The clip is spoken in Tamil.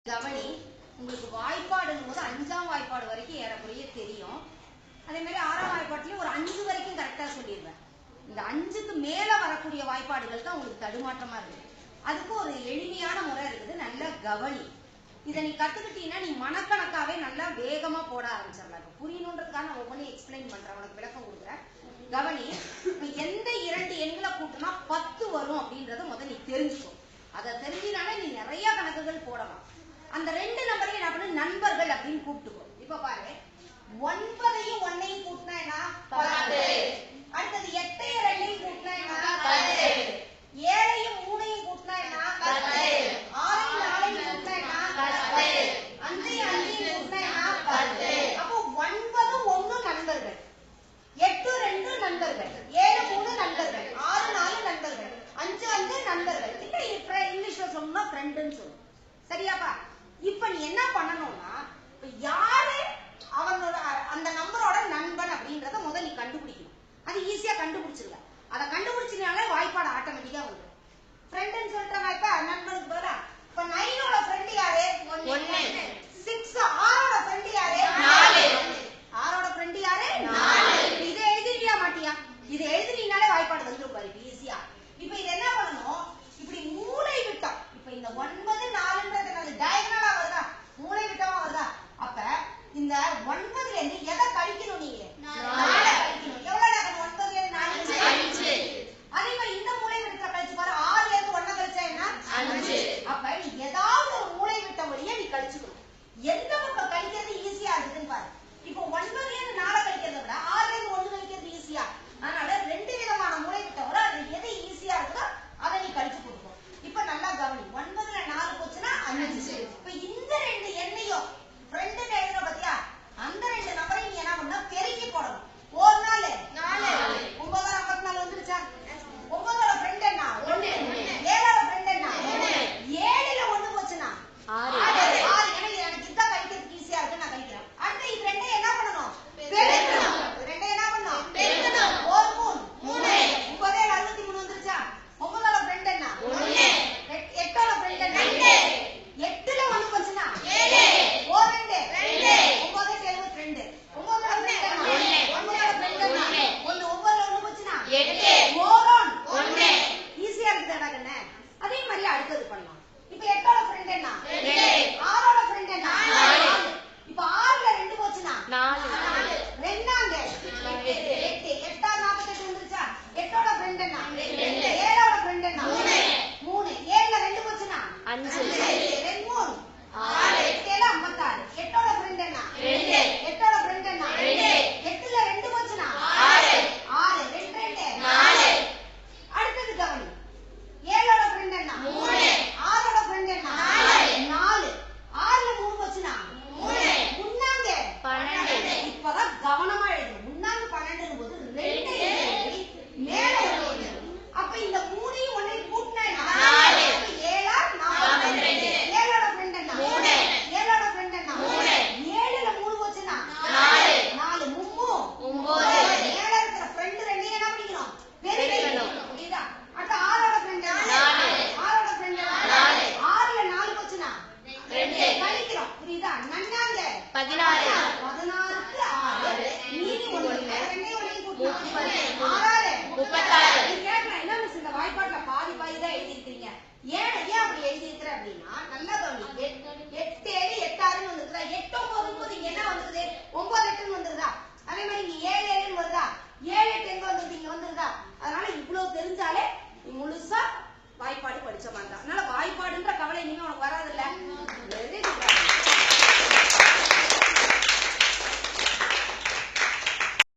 கவனி, உங்களுக்கு வாய்ப்பாடுங்கும் போது 5ஆம் வாய்ப்பாடு வரைக்கும் ஏறக்குறைய தெரியும். அதே மாதிரி 6ஆம் வாய்ப்பாட்டிலையும் ஒரு 5 வரைக்கும் கரெக்டா சொல்லிடுவேன். இந்த 5க்கு மேல வரக்கூடிய வாய்ப்பாடுகள் தான் உங்களுக்கு தடுமாற்றமா இருக்குது. அதுக்கு ஒரு எளிமையான முறை இருக்குது. நல்ல கவனி. இதை நீ கத்துக்கிட்டீங்கன்னா நீ மனக்கணக்காவே நல்லா வேகமா போட ஆரம்பிச்சிடலாம். புரியணுன்றதுக்காக நான் ஒவ்வொன்றையும் எக்ஸ்பிளைன் பண்றேன், உனக்கு விளக்கம் கொடுக்குறேன். கவனி, எந்த 2 எண்களை கூட்டினா 10 வரும் அப்படின்றத முதல்ல நீ தெரிஞ்சுக்கோ. அதை தெரிஞ்சினாலே நீ நிறைய கணக்குகள் போடலாம். அந்த 2 நம்பரையும் என்ன பண்ணு, நண்பர்கள் அப்படின்னு கூப்பிட்டுக்கோ. இப்ப பாரு, 9ஐயும் 1ஐயும் கூட்டினா என்ன? 10. அடுத்தது 8ஐயும் 2ஐயும் கூட்டினா என்ன? 10. 7ஐயும் 3ஐயும் கூட்டினா என்ன? 10. 6ஐயும் 4ஐயும் கூட்டினா என்ன? 10. 5ஐயும் 5ஐயும் கூட்டினா என்ன? 10. அப்போ 9 1 நண்பர்கள், 8 2 நண்பர்கள், 7 3 நண்பர்கள், 6 4 நண்பர்கள், 5 5 நண்பர்கள். இங்கிலீஷ்ல சொல்லணும்னா ஃப்ரெண்டுன்னு சொல்லணும். சரியாப்பா? இப்ப நீ என்ன பண்ணணும்னா, யாரு அவனோட அந்த நம்பரோட நண்பன் அப்படின்றத முதல்ல நீ கண்டுபிடிக்கணும். அது ஈஸியா கண்டுபிடிச்சிருக்க. அதை கண்டுபிடிச்சினாலே வாய்ப்பாடு ஆட்டோமேட்டிக்கா வந்துடும். ஃப்ரெண்டுன்னு சொல்லிட்டாங்க. இப்ப நண்பனுக்கு பதிலா இப்ப 9ஓட ஃப்ரெண்ட் யாரு? 1. 6 6ஓட ஃப்ரெண்ட் யாரு? 4. 6ஓட ஃப்ரெண்ட் யாரு? 4. இதை எழுதிட்டியா மாட்டியா? இதை எழுதினாலே வாய்ப்பாடு வந்துடும் பாரு ஈஸியா. இப்ப இது என்ன பண்ணணும், இப்படி மூளை விட்டம். இப்ப இந்த 9 4ன்றது டயகனலா வருதா, மூளை விட்டமா வருதா? அப்ப இந்த 9ல இருந்து எதை கழிக்கணும்? நீங்க 4 கழிக்கணும். எவ்வளவு நகரும்? 9ல இருந்து 4 5. அதே மாதிரி இந்த மூளை விட்டத்தை கழிச்சு பாரு. 6ல இருந்து 1 கழிச்சா என்ன? 5. அப்ப நீ ஏதாவது ஒரு மூளை விட்டம் வழியா நீ கழிச்சுக்கணும். எந்த பக்கம் கழிக்கிறது ஈஸியா இருக்குதுன்னு பாரு. இப்போ 9ல இருந்து 4 கழிக்கிறத விட 6ல இருந்து 1 கழிக்கிறது ஈஸியா. அதனால 2 விதமான மூளை விட்டம் வரும். அது எது ஈஸியா இருக்குதோ அதை நீ கழிச்சு கொடுக்கணும். இப்ப நல்லா கவனி. 9ல 4 போச்சுன்னா 5.